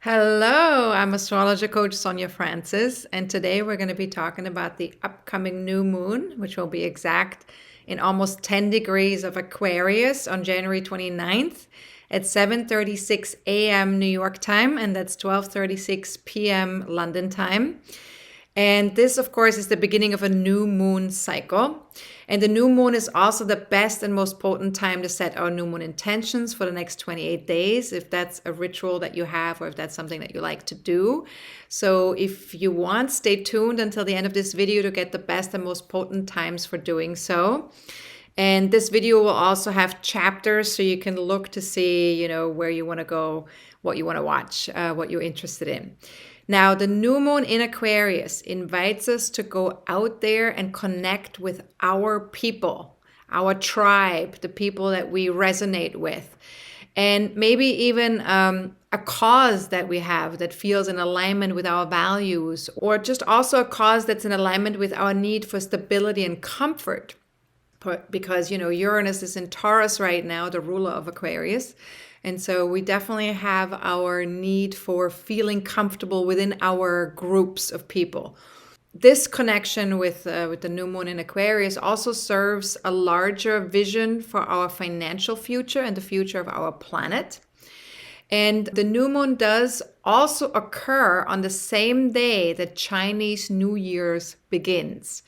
Hello, I'm astrologer coach Sonja Francis, and today we're going to be talking about the upcoming new moon, which will be exact in almost 10 degrees of Aquarius on January 29th at 7:36 a.m. New York time, and that's 12:36 p.m. London time. And this, of course, is the beginning of a new moon cycle. And the new moon is also the best and most potent time to set our new moon intentions for the next 28 days, if that's a ritual that you have or if that's something that you like to do. So if you want, stay tuned until the end of this video to get the best and most potent times for doing so. And this video will also have chapters so you can look to see, where you want to go, what you want to watch, what you're interested in. Now, the new moon in Aquarius invites us to go out there and connect with our people, our tribe, the people that we resonate with, and maybe even a cause that we have that feels in alignment with our values, or just also a cause that's in alignment with our need for stability and comfort. Because, Uranus is in Taurus right now, the ruler of Aquarius. And so we definitely have our need for feeling comfortable within our groups of people. This connection with the new moon in Aquarius also serves a larger vision for our financial future and the future of our planet. And the new moon does also occur on the same day that Chinese New Year's begins.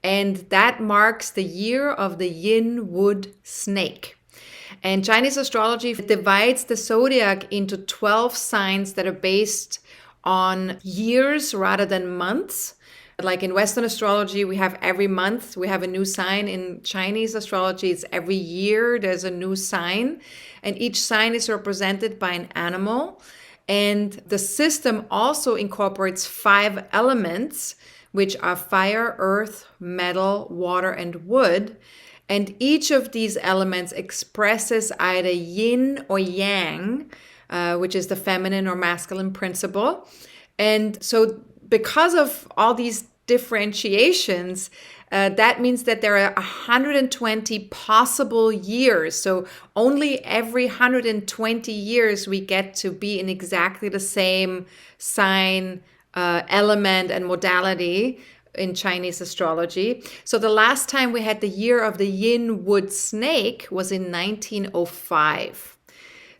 And that marks the year of the yin wood snake. And Chinese astrology divides the zodiac into 12 signs that are based on years rather than months. Like in Western astrology, we have every month, we have a new sign. In Chinese astrology, it's every year there's a new sign. And each sign is represented by an animal. And the system also incorporates 5 elements, which are fire, earth, metal, water, and wood. And each of these elements expresses either yin or yang, which is the feminine or masculine principle. And so because of all these differentiations, that means that there are 120 possible years. So only every 120 years we get to be in exactly the same sign, element, and modality in Chinese astrology. So the last time we had the year of the yin wood snake was in 1905.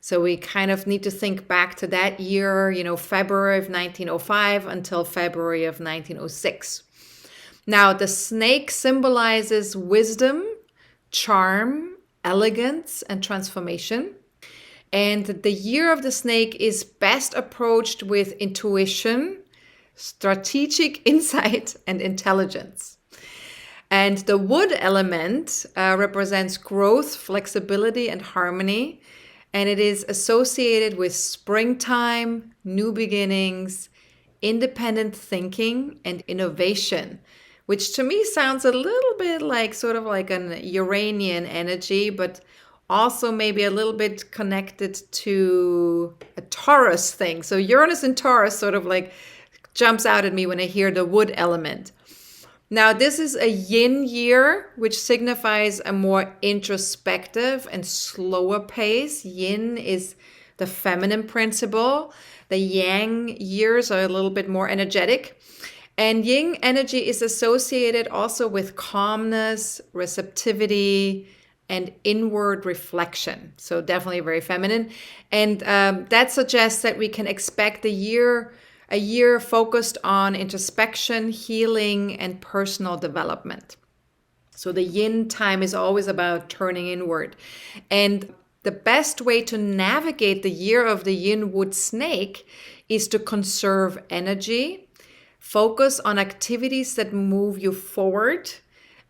So we kind of need to think back to that year, February of 1905 until February of 1906. Now, the snake symbolizes wisdom, charm, elegance, and transformation. And the year of the snake is best approached with intuition, strategic insight, and intelligence. And the wood element represents growth, flexibility, and harmony. And it is associated with springtime, new beginnings, independent thinking, and innovation, which to me sounds a little bit like sort of like an Uranian energy, but also maybe a little bit connected to a Taurus thing. So Uranus and Taurus sort of like jumps out at me when I hear the wood element. Now, this is a yin year, which signifies a more introspective and slower pace. Yin is the feminine principle. The yang years are a little bit more energetic. And yin energy is associated also with calmness, receptivity, and inward reflection. So definitely very feminine. And that suggests that we can expect a year focused on introspection, healing, and personal development. So the yin time is always about turning inward. And the best way to navigate the year of the yin wood snake is to conserve energy, focus on activities that move you forward,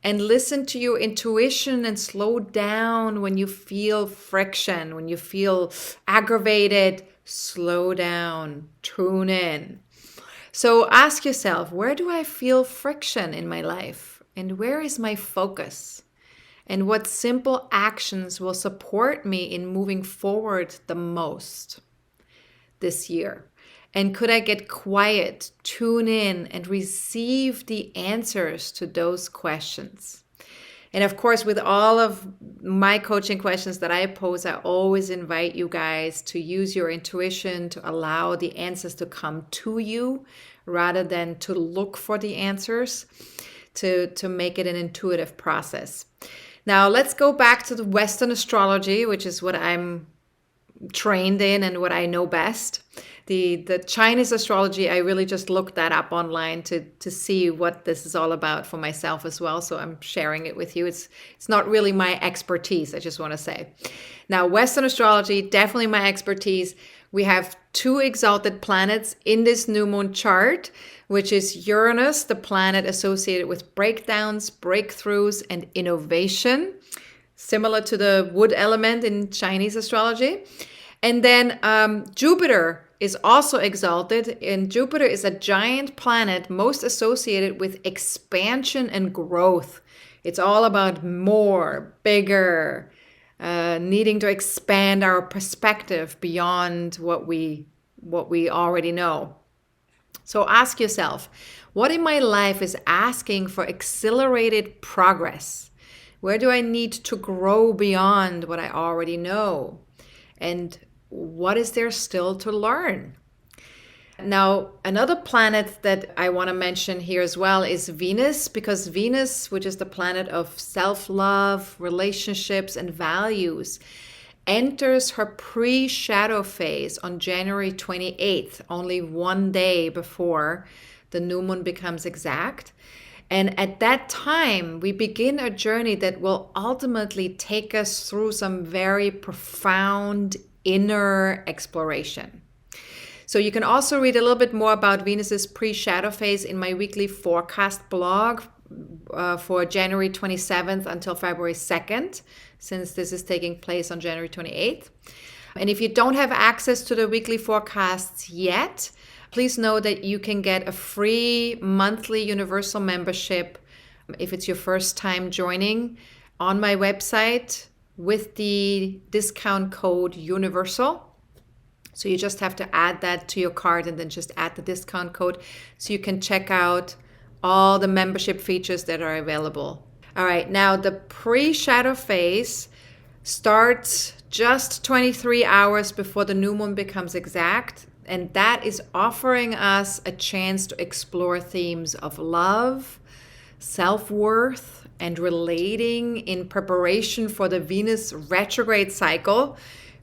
and listen to your intuition and slow down when you feel friction, when you feel aggravated. Slow down, tune in. So ask yourself, where do I feel friction in my life? And where is my focus? And what simple actions will support me in moving forward the most this year? And could I get quiet, tune in, and receive the answers to those questions? And of course, with all of my coaching questions that I pose, I always invite you guys to use your intuition to allow the answers to come to you rather than to look for the answers, to make it an intuitive process. Now, let's go back to the Western astrology, which is what I'm trained in and what I know best. The Chinese astrology, I really just looked that up online to see what this is all about for myself as well. So I'm sharing it with you. It's not really my expertise, I just want to say. Now, Western astrology, definitely my expertise. We have 2 exalted planets in this new moon chart, which is Uranus, the planet associated with breakdowns, breakthroughs, and innovation, similar to the wood element in Chinese astrology. And then Jupiter is also exalted, and Jupiter is a giant planet most associated with expansion and growth. It's all about more, bigger, needing to expand our perspective beyond what we already know. So ask yourself, what in my life is asking for accelerated progress? Where do I need to grow beyond what I already know? And what is there still to learn? Now, another planet that I want to mention here as well is Venus, because Venus, which is the planet of self-love, relationships, and values, enters her pre-shadow phase on January 28th, only one day before the new moon becomes exact. And at that time, we begin a journey that will ultimately take us through some very profound inner exploration. So you can also read a little bit more about Venus's pre-shadow phase in my weekly forecast blog for January 27th until February 2nd, since this is taking place on January 28th. And if you don't have access to the weekly forecasts yet, please know that you can get a free monthly universal membership if it's your first time joining on my website with the discount code UNIVERSAL. So you just have to add that to your cart and then just add the discount code so you can check out all the membership features that are available. All right, now the pre-shadow phase starts just 23 hours before the new moon becomes exact, and that is offering us a chance to explore themes of love, self-worth, and relating in preparation for the Venus retrograde cycle,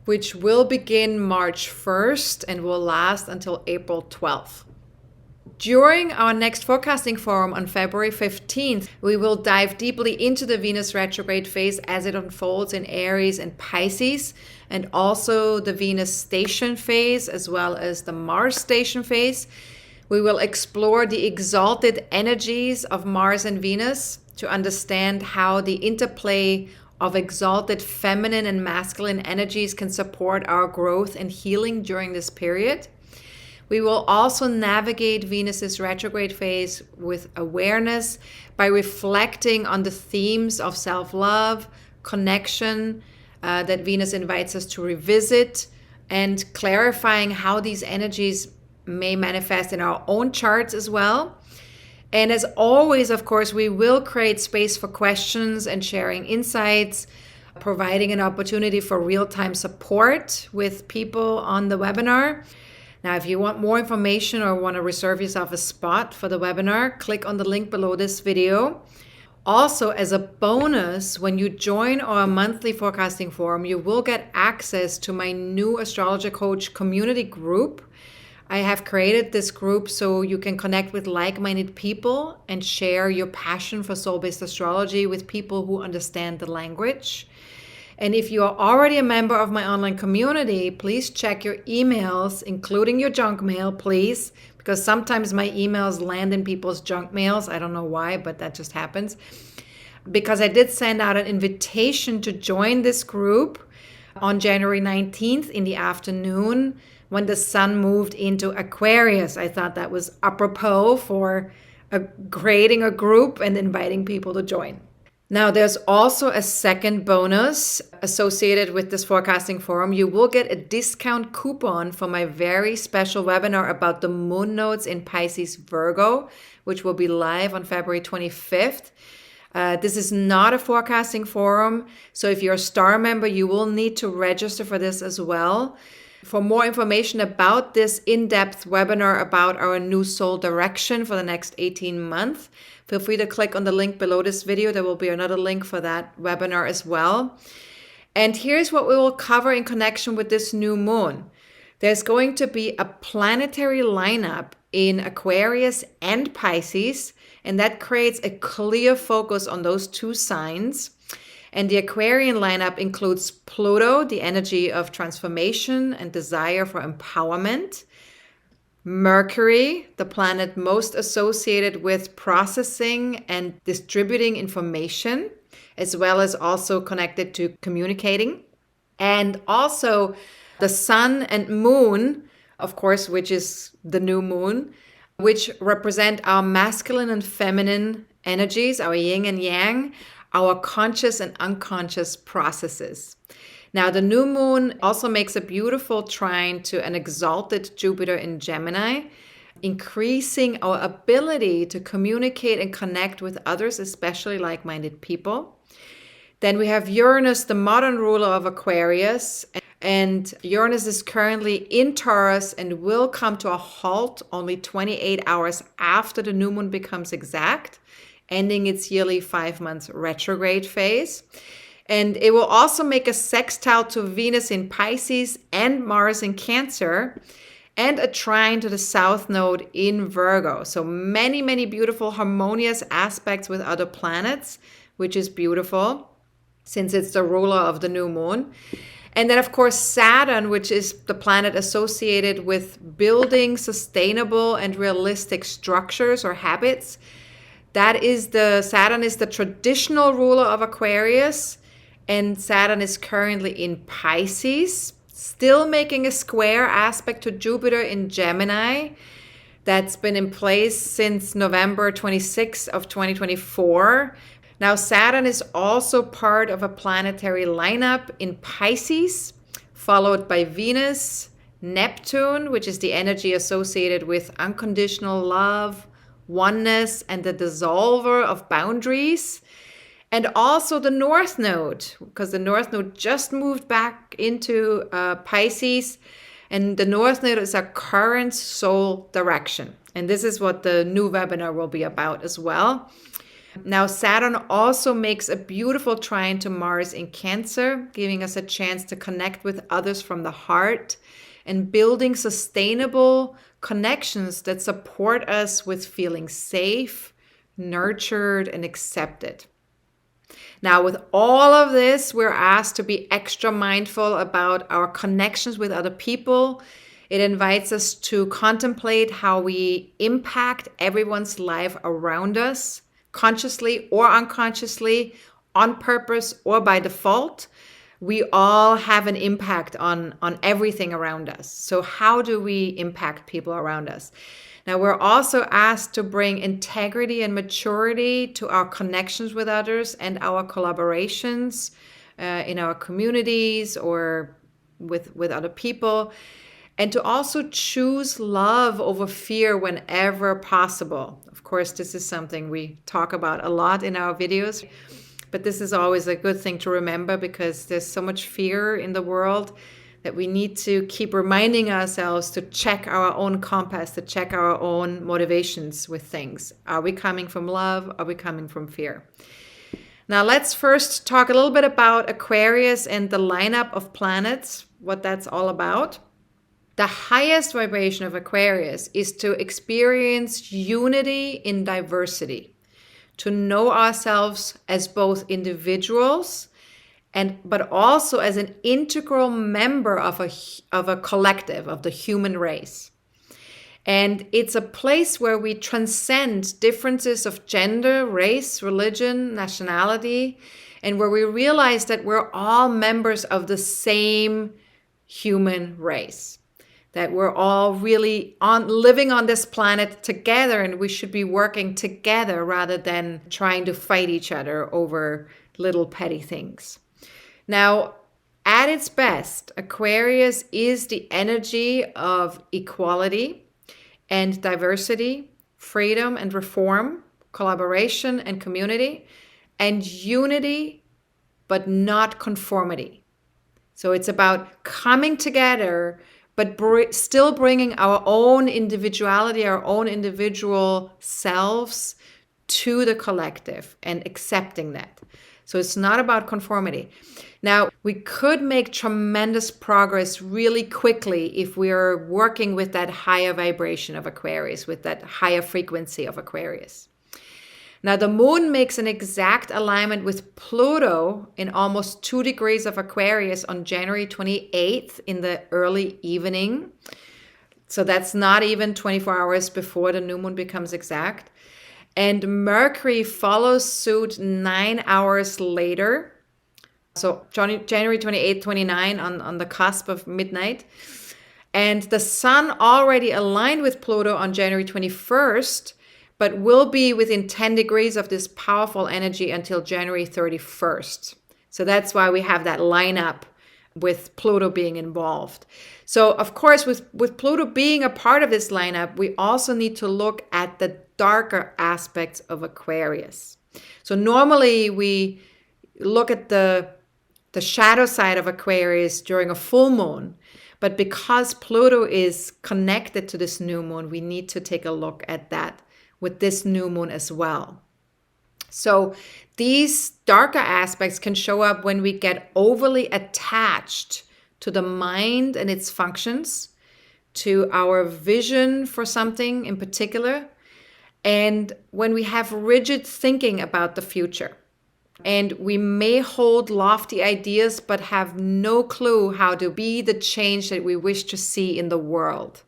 which will begin March 1st and will last until April 12th. During our next forecasting forum on February 15th, we will dive deeply into the Venus retrograde phase as it unfolds in Aries and Pisces, and also the Venus station phase as well as the Mars station phase. We will explore the exalted energies of Mars and Venus to understand how the interplay of exalted feminine and masculine energies can support our growth and healing during this period. We will also navigate Venus's retrograde phase with awareness by reflecting on the themes of self-love, connection that Venus invites us to revisit, and clarifying how these energies may manifest in our own charts as well. And as always, of course, we will create space for questions and sharing insights, providing an opportunity for real-time support with people on the webinar. Now, if you want more information or want to reserve yourself a spot for the webinar, click on the link below this video. Also, as a bonus, when you join our monthly forecasting forum, you will get access to my new AstrologerCoach community group. I have created this group so you can connect with like-minded people and share your passion for soul-based astrology with people who understand the language. And if you are already a member of my online community, please check your emails, including your junk mail, please, because sometimes my emails land in people's junk mails. I don't know why, but that just happens. Because I did send out an invitation to join this group on January 19th in the afternoon when the sun moved into Aquarius. I thought that was apropos for creating a group and inviting people to join. Now, there's also a second bonus associated with this forecasting forum. You will get a discount coupon for my very special webinar about the moon nodes in Pisces-Virgo, which will be live on February 25th. This is not a forecasting forum, so if you're a star member, you will need to register for this as well. For more information about this in-depth webinar about our new soul direction for the next 18 months, feel free to click on the link below this video. There will be another link for that webinar as well. And here's what we will cover in connection with this new moon. There's going to be a planetary lineup in Aquarius and Pisces, and that creates a clear focus on those two signs. And the Aquarian lineup includes Pluto, the energy of transformation and desire for empowerment. Mercury, the planet most associated with processing and distributing information, as well as also connected to communicating. And also the sun and moon, of course, which is the new moon, which represent our masculine and feminine energies, our yin and yang, our conscious and unconscious processes. Now, the new moon also makes a beautiful trine to an exalted Jupiter in Gemini, increasing our ability to communicate and connect with others, especially like-minded people. Then we have Uranus, the modern ruler of Aquarius, and Uranus is currently in Taurus and will come to a halt only 28 hours after the new moon becomes exact, ending its yearly 5 months retrograde phase. And it will also make a sextile to Venus in Pisces and Mars in Cancer, and a trine to the South Node in Virgo. So many, many beautiful harmonious aspects with other planets, which is beautiful since it's the ruler of the new moon. And then, of course, Saturn, which is the planet associated with building sustainable and realistic structures or habits. Saturn is the traditional ruler of Aquarius, and Saturn is currently in Pisces, still making a square aspect to Jupiter in Gemini. That's been in place since November 26th of 2024. Now, Saturn is also part of a planetary lineup in Pisces, followed by Venus, Neptune, which is the energy associated with unconditional love, oneness, and the dissolver of boundaries. And also the North Node, because the North Node just moved back into Pisces, and the North Node is our current soul direction. And this is what the new webinar will be about as well. Now, Saturn also makes a beautiful trine to Mars in Cancer, giving us a chance to connect with others from the heart and building sustainable connections that support us with feeling safe, nurtured, and accepted. Now, with all of this, we're asked to be extra mindful about our connections with other people. It invites us to contemplate how we impact everyone's life around us, consciously or unconsciously, on purpose or by default. We all have an impact on everything around us. So how do we impact people around us? Now, we're also asked to bring integrity and maturity to our connections with others and our collaborations in our communities or with other people, and to also choose love over fear whenever possible. Of course, this is something we talk about a lot in our videos, but this is always a good thing to remember because there's so much fear in the world that we need to keep reminding ourselves to check our own compass, to check our own motivations with things. Are we coming from love? Are we coming from fear? Now, let's first talk a little bit about Aquarius and the lineup of planets, what that's all about. The highest vibration of Aquarius is to experience unity in diversity, to know ourselves as both individuals but also as an integral member of a collective, of the human race. And it's a place where we transcend differences of gender, race, religion, nationality, and where we realize that we're all members of the same human race. That we're all really living on this planet together, and we should be working together rather than trying to fight each other over little petty things. Now, at its best, Aquarius is the energy of equality and diversity, freedom and reform, collaboration and community. and unity, but not conformity. So it's about coming together, but still bringing our own individuality, our own individual selves to the collective and accepting that. So it's not about conformity. Now, we could make tremendous progress really quickly if we are working with that higher vibration of Aquarius, with that higher frequency of Aquarius. Now, the moon makes an exact alignment with Pluto in almost 2 degrees of Aquarius on January 28th in the early evening. So that's not even 24 hours before the new moon becomes exact. And Mercury follows suit 9 hours later. So January 28th, 29 on the cusp of midnight. And the sun already aligned with Pluto on January 21st, but will be within 10 degrees of this powerful energy until January 31st. So that's why we have that lineup with Pluto being involved. So of course, with Pluto being a part of this lineup, we also need to look at the darker aspects of Aquarius. So normally we look at the shadow side of Aquarius during a full moon, but because Pluto is connected to this new moon, we need to take a look at that with this new moon as well. So these darker aspects can show up when we get overly attached to the mind and its functions, to our vision for something in particular, and when we have rigid thinking about the future. And we may hold lofty ideas but have no clue how to be the change that we wish to see in the world.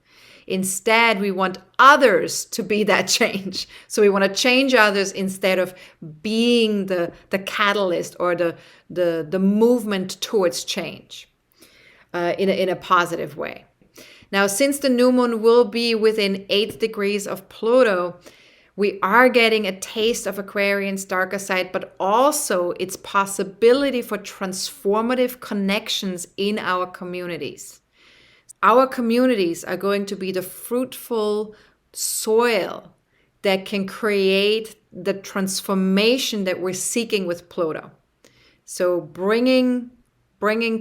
Instead, we want others to be that change. So we want to change others instead of being the catalyst or the movement towards change in a positive way. Now, since the new moon will be within 8 degrees of Pluto, we are getting a taste of Aquarian's darker side, but also its possibility for transformative connections in our communities. Our communities are going to be the fruitful soil that can create the transformation that we're seeking with Pluto. So bringing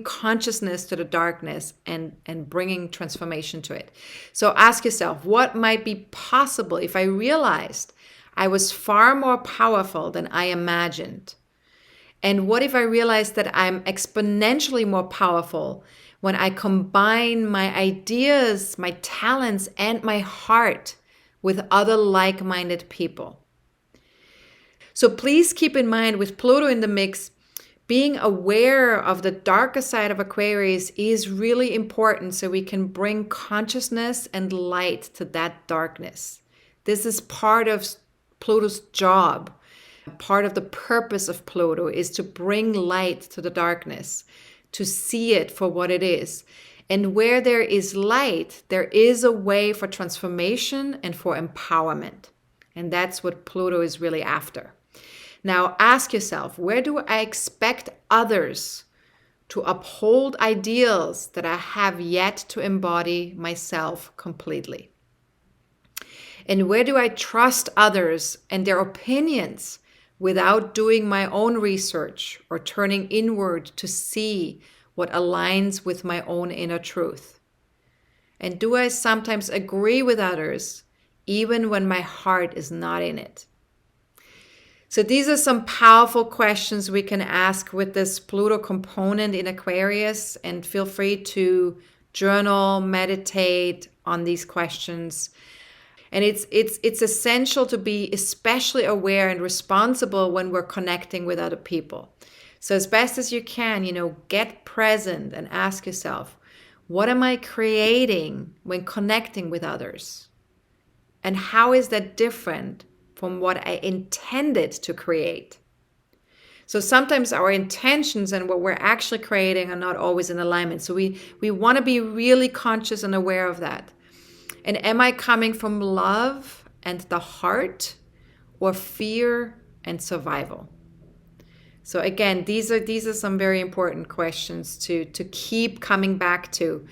consciousness to the darkness and bringing transformation to it. So ask yourself, what might be possible if I realized I was far more powerful than I imagined? And what if I realized that I'm exponentially more powerful when I combine my ideas, my talents, and my heart with other like-minded people? So please keep in mind, with Pluto in the mix, being aware of the darker side of Aquarius is really important so we can bring consciousness and light to that darkness. This is part of Pluto's job. Part of the purpose of Pluto is to bring light to the darkness, to see it for what it is. And where there is light, there is a way for transformation and for empowerment. And that's what Pluto is really after. Now ask yourself, where do I expect others to uphold ideals that I have yet to embody myself completely? And where do I trust others and their opinions without doing my own research or turning inward to see what aligns with my own inner truth? And do I sometimes agree with others even when my heart is not in it? So these are some powerful questions we can ask with this Pluto component in Aquarius, and feel free to journal, meditate on these questions. And it's essential to be especially aware and responsible when we're connecting with other people. So as best as you can, get present and ask yourself, what am I creating when connecting with others? And how is that different from what I intended to create? So sometimes our intentions and what we're actually creating are not always in alignment. So we want to be really conscious and aware of that. And am I coming from love and the heart, or fear and survival? So again, these are some very important questions to keep coming back to.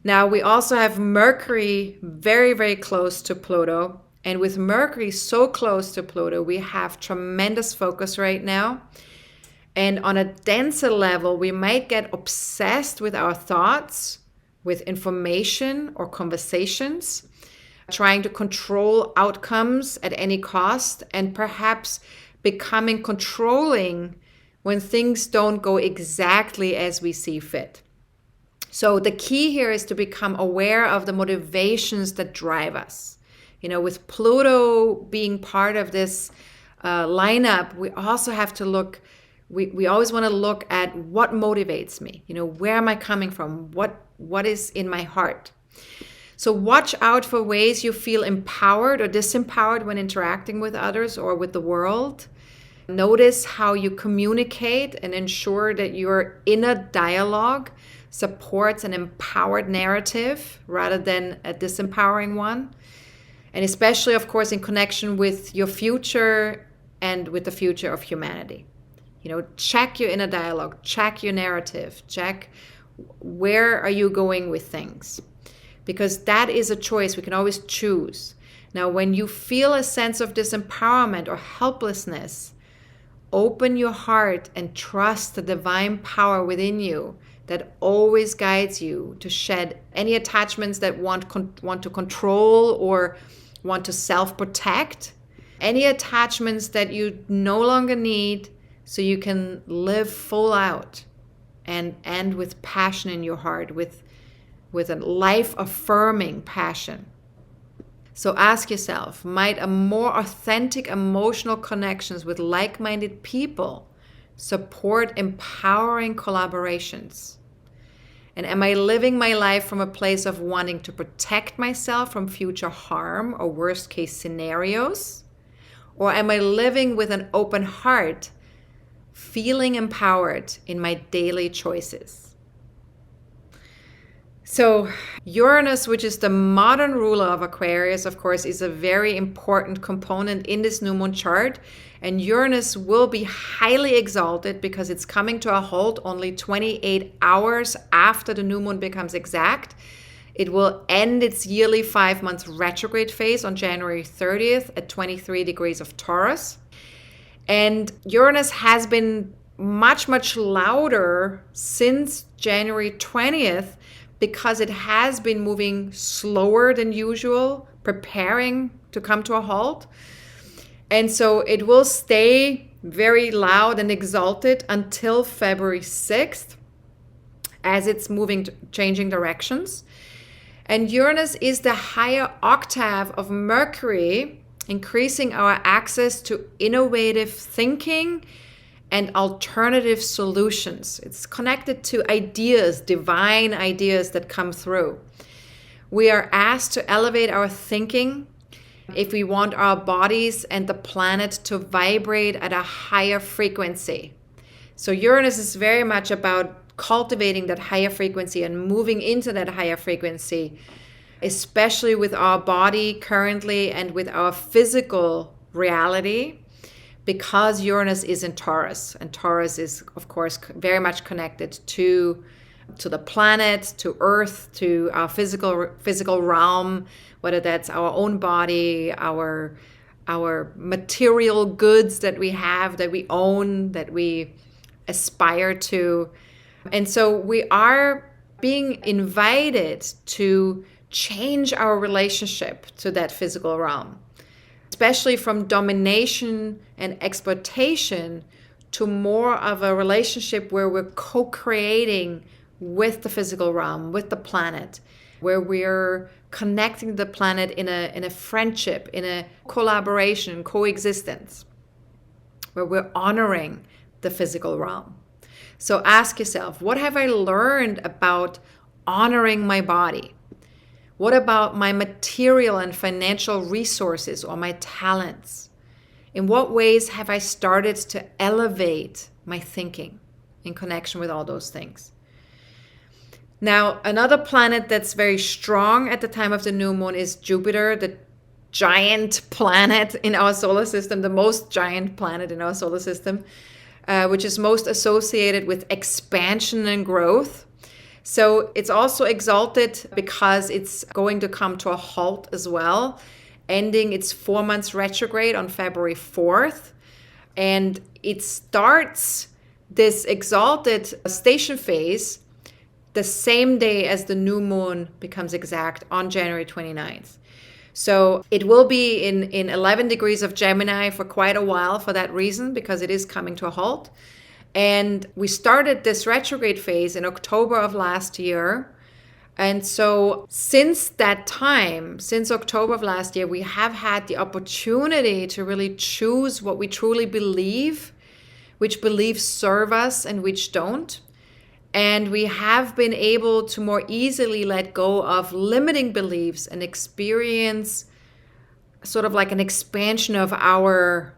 Now we also have Mercury very, very close to Pluto And with Mercury so close to Pluto, we have tremendous focus right now. And on a denser level, we might get obsessed with our thoughts, with information or conversations, trying to control outcomes at any cost, and perhaps becoming controlling when things don't go exactly as we see fit. So the key here is to become aware of the motivations that drive us. With Pluto being part of this lineup, we also have to look, we always want to look at what motivates me. Where am I coming from? What is in my heart? So watch out for ways you feel empowered or disempowered when interacting with others or with the world. Notice how you communicate and ensure that your inner dialogue supports an empowered narrative rather than a disempowering one. And especially, of course, in connection with your future and with the future of humanity. Check your inner dialogue, check your narrative, check where are you going with things. Because that is a choice. We can always choose. Now, when you feel a sense of disempowerment or helplessness, open your heart and trust the divine power within you that always guides you to shed any attachments that want to control or want to self-protect, any attachments that you no longer need, so you can live full out and end with passion in your heart, with a life-affirming passion. So ask yourself, might a more authentic emotional connections with like-minded people support empowering collaborations? And am I living my life from a place of wanting to protect myself from future harm or worst case scenarios? Or am I living with an open heart, feeling empowered in my daily choices? So Uranus, which is the modern ruler of Aquarius, of course, is a very important component in this new moon chart. And Uranus will be highly exalted because it's coming to a halt only 28 hours after the new moon becomes exact. It will end its yearly 5-month retrograde phase on January 30th at 23 degrees of Taurus. And Uranus has been much, much louder since January 20th because it has been moving slower than usual, preparing to come to a halt. And so it will stay very loud and exalted until February 6th as it's changing directions. And Uranus is the higher octave of Mercury, increasing our access to innovative thinking and alternative solutions. It's connected to ideas, divine ideas that come through. We are asked to elevate our thinking if we want our bodies and the planet to vibrate at a higher frequency. So Uranus is very much about cultivating that higher frequency and moving into that higher frequency, especially with our body currently and with our physical reality, because Uranus is in Taurus. And Taurus is, of course, very much connected to the planet, to Earth, to our physical realm, whether that's our own body, our material goods that we have, that we own, that we aspire to. And so we are being invited to change our relationship to that physical realm, especially from domination and exploitation to more of a relationship where we're co-creating with the physical realm, with the planet, where we're connecting the planet in a friendship, in a collaboration, coexistence, where we're honoring the physical realm. So ask yourself, what have I learned about honoring my body? What about my material and financial resources or my talents? In what ways have I started to elevate my thinking in connection with all those things? Now, another planet that's very strong at the time of the new moon is Jupiter, the giant planet in our solar system, the most giant planet in our solar system, which is most associated with expansion and growth. So it's also exalted because it's going to come to a halt as well. ending its 4 months retrograde on February 4th. And it starts this exalted station phase the same day as the new moon becomes exact on January 29th. So it will be in 11 degrees of Gemini for quite a while for that reason, because it is coming to a halt. And we started this retrograde phase in October of last year. And so since that time, since October of last year, we have had the opportunity to really choose what we truly believe, which beliefs serve us and which don't. And we have been able to more easily let go of limiting beliefs and experience sort of like an expansion of our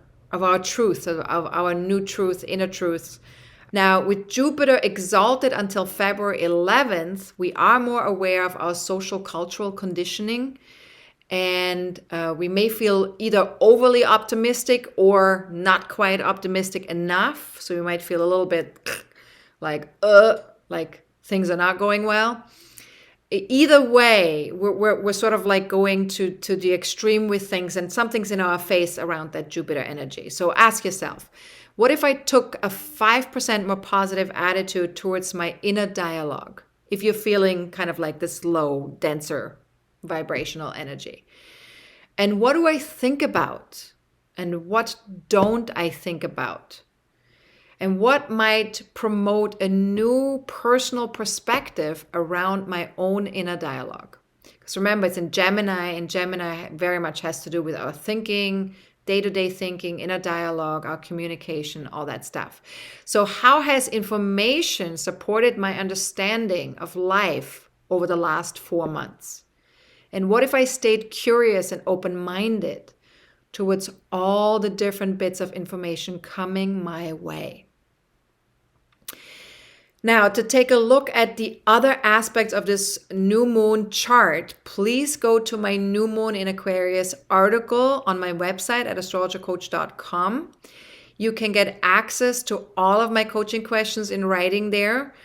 truth, of our new truth, inner truths. Now, with Jupiter exalted until February 11th, we are more aware of our social cultural conditioning. And we may feel either overly optimistic or not quite optimistic enough. So we might feel a little bit like things are not going well. Either way, we're sort of like going to the extreme with things, and something's in our face around that Jupiter energy. So ask yourself, what if I took a 5% more positive attitude towards my inner dialogue? If you're feeling kind of like this low, denser vibrational energy. And what do I think about? And what don't I think about? And what might promote a new personal perspective around my own inner dialogue? Because remember, it's in Gemini, and Gemini very much has to do with our thinking, day-to-day thinking, inner dialogue, our communication, all that stuff. So how has information supported my understanding of life over the last 4 months? And what if I stayed curious and open-minded towards all the different bits of information coming my way? Now, to take a look at the other aspects of this new moon chart, please go to my New Moon in Aquarius article on my website at astrologercoach.com. You can get access to all of my coaching questions in writing there,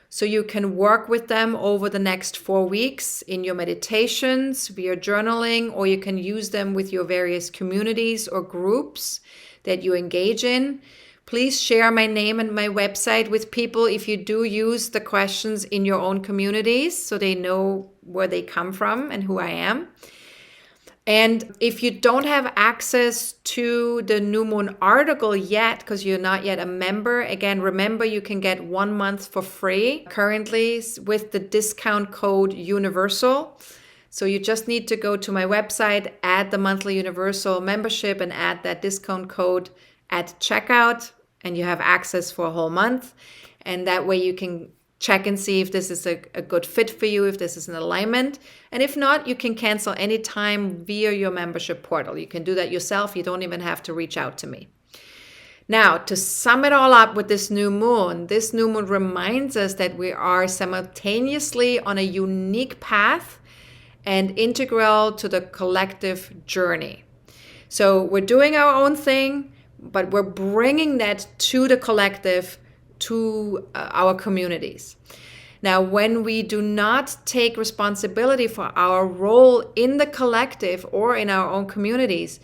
so you can work with them over the next 4 weeks in your meditations, via journaling, or you can use them with your various communities or groups that you engage in. Please share my name and my website with people if you do use the questions in your own communities, so they know where they come from and who I am. And if you don't have access to the New Moon article yet, because you're not yet a member, again, remember you can get 1 month for free currently with the discount code UNIVERSAL. So you just need to go to my website, add the monthly Universal membership, and add that discount code at checkout, and you have access for a whole month. And that way you can check and see if this is a good fit for you, if this is an alignment. And if not, you can cancel anytime via your membership portal. You can do that yourself. You don't even have to reach out to me. Now, to sum it all up with this new moon reminds us that we are simultaneously on a unique path and integral to the collective journey. So we're doing our own thing, but we're bringing that to the collective, to our communities. Now, when we do not take responsibility for our role in the collective or in our own communities,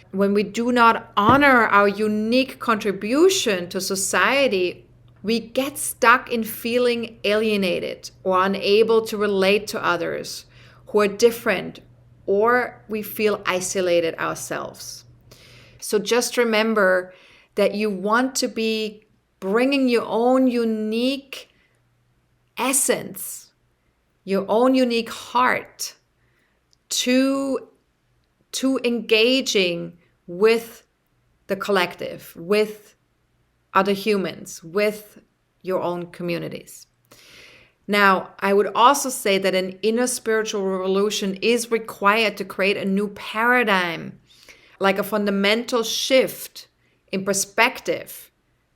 when we do not honor our unique contribution to society, we get stuck in feeling alienated or unable to relate to others who are different, or we feel isolated ourselves. So just remember that you want to be bringing your own unique essence, your own unique heart to engaging with the collective, with other humans, with your own communities. Now, I would also say that an inner spiritual revolution is required to create a new paradigm, like a fundamental shift in perspective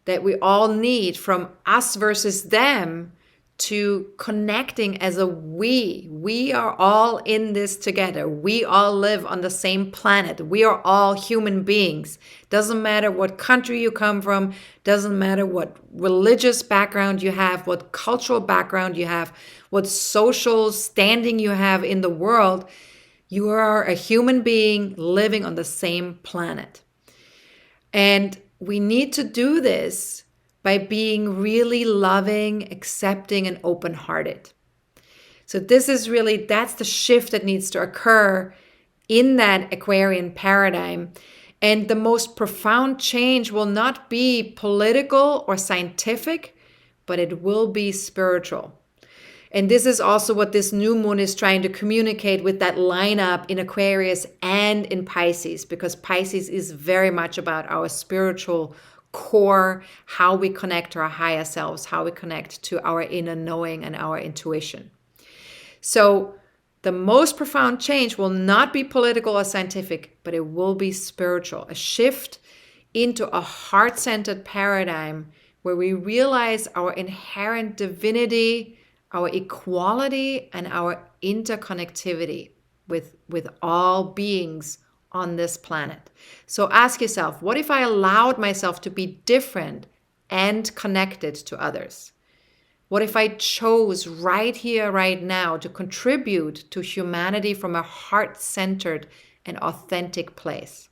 that we all need, from us versus them to connecting as a we. We are all in this together. We all live on the same planet. We are all human beings. Doesn't matter what country you come from, doesn't matter what religious background you have, what cultural background you have, what social standing you have in the world. You are a human being living on the same planet. And we need to do this by being really loving, accepting, and open-hearted. So this is really, that's the shift that needs to occur in that Aquarian paradigm. And the most profound change will not be political or scientific, but it will be spiritual. And this is also what this new moon is trying to communicate with that lineup in Aquarius and in Pisces, because Pisces is very much about our spiritual core, how we connect to our higher selves, how we connect to our inner knowing and our intuition. So the most profound change will not be political or scientific, but it will be spiritual, a shift into a heart-centered paradigm where we realize our inherent divinity, our equality, and our interconnectivity with all beings on this planet. So ask yourself, what if I allowed myself to be different and connected to others? What if I chose right here, right now, to contribute to humanity from a heart-centered and authentic place?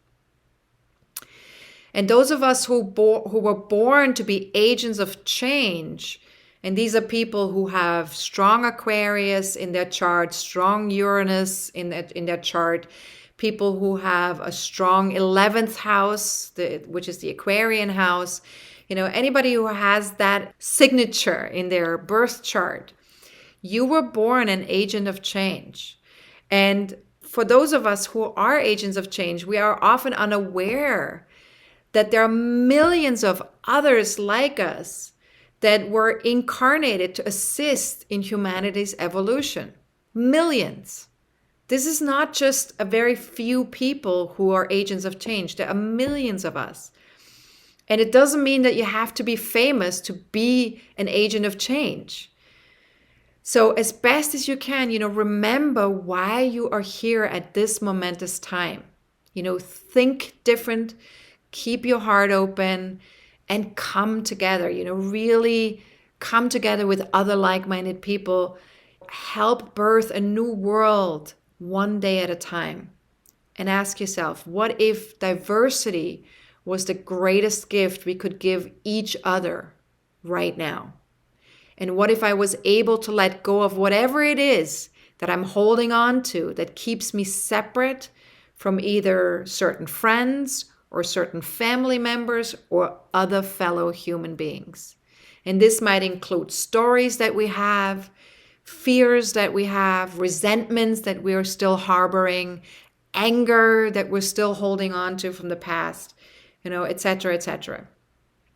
And those of us who were born to be agents of change, and these are people who have strong Aquarius in their chart, strong Uranus in their chart, people who have a strong 11th house, which is the Aquarian house. Anybody who has that signature in their birth chart, you were born an agent of change. And for those of us who are agents of change, we are often unaware that there are millions of others like us that were incarnated to assist in humanity's evolution. Millions. This is not just a very few people who are agents of change. There are millions of us. And it doesn't mean that you have to be famous to be an agent of change. So as best as you can, remember why you are here at this momentous time. Think different, keep your heart open, and come together, really come together with other like-minded people. Help birth a new world one day at a time. And ask yourself, what if diversity was the greatest gift we could give each other right now? And what if I was able to let go of whatever it is that I'm holding on to that keeps me separate from either certain friends or certain family members or other fellow human beings? And this might include stories that we have, fears that we have, resentments that we are still harboring, anger that we're still holding on to from the past, etc., etc.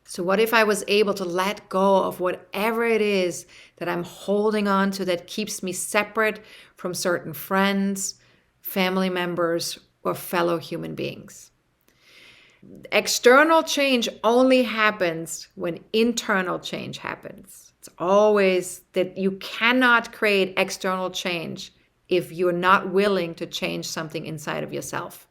So what if I was able to let go of whatever it is that I'm holding on to that keeps me separate from certain friends, family members, or fellow human beings? External change only happens when internal change happens. It's always that you cannot create external change if you're not willing to change something inside of yourself.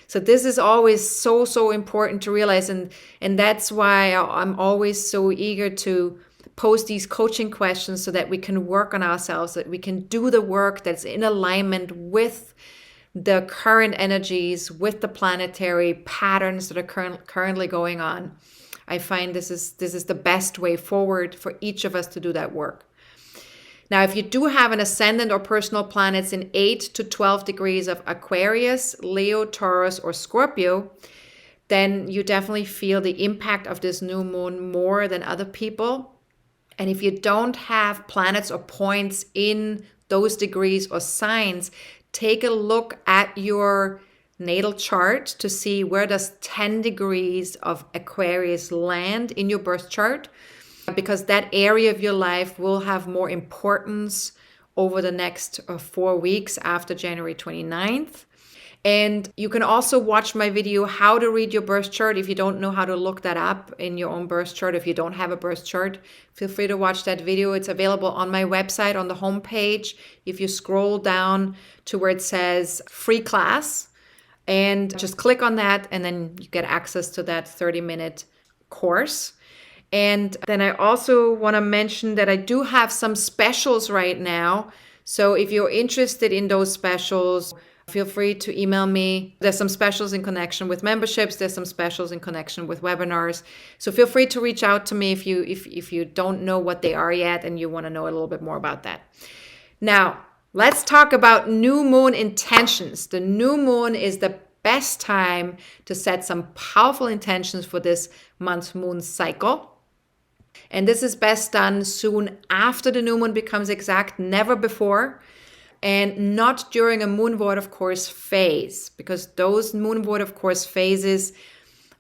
So this is always so important to realize. And that's why I'm always so eager to post these coaching questions so that we can work on ourselves, that we can do the work that's in alignment with the current energies, with the planetary patterns that are currently going on. I find this is the best way forward for each of us to do that work. Now, if you do have an ascendant or personal planets in 8 to 12 degrees of Aquarius, Leo, Taurus, or Scorpio, then you definitely feel the impact of this new moon more than other people. And if you don't have planets or points in those degrees or signs, take a look at your natal chart to see where does 10 degrees of Aquarius land in your birth chart, because that area of your life will have more importance over the next 4 weeks after January 29th. And you can also watch my video, How to Read Your Birth Chart. If you don't know how to look that up in your own birth chart, if you don't have a birth chart, feel free to watch that video. It's available on my website on the homepage. If you scroll down to where it says free class, and just click on that, and then you get access to that 30-minute course. And then I also want to mention that I do have some specials right now. So if you're interested in those specials, feel free to email me. There's some specials in connection with memberships. There's some specials in connection with webinars. So feel free to reach out to me if you don't know what they are yet and you want to know a little bit more about that. Now, let's talk about new moon intentions. The new moon is the best time to set some powerful intentions for this month's moon cycle. And this is best done soon after the new moon becomes exact, never before. And not during a moon void of course phase, because those moon void of course phases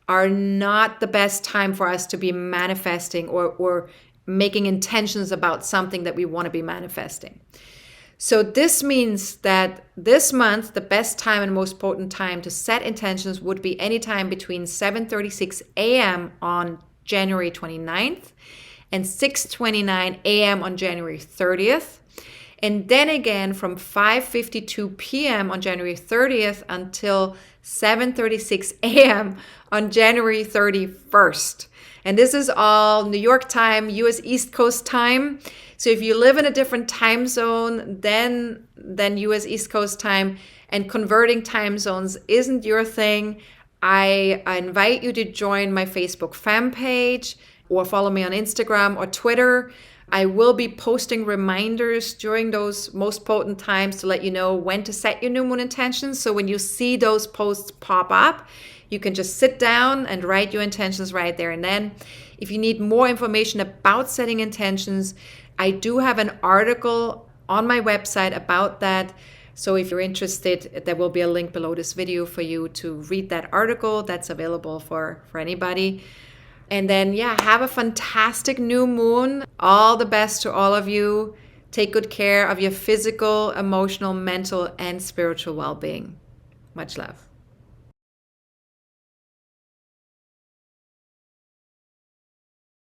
are not the best time for us to be manifesting or making intentions about something that we want to be manifesting. So this means that this month, the best time and most potent time to set intentions would be anytime between 7:36 a.m. on January 29th and 6:29 a.m. on January 30th. And then again from 5:52 p.m. on January 30th until 7:36 a.m. on January 31st. And this is all New York time, US East Coast time. So if you live in a different time zone than US East Coast time and converting time zones isn't your thing, I invite you to join my Facebook fan page or follow me on Instagram or Twitter. I will be posting reminders during those most potent times to let you know when to set your new moon intentions. So when you see those posts pop up, you can just sit down and write your intentions right there and then. If you need more information about setting intentions, I do have an article on my website about that. So if you're interested, there will be a link below this video for you to read that article. That's available for anybody. And then, have a fantastic new moon. All the best to all of you. Take good care of your physical, emotional, mental, and spiritual well-being. Much love.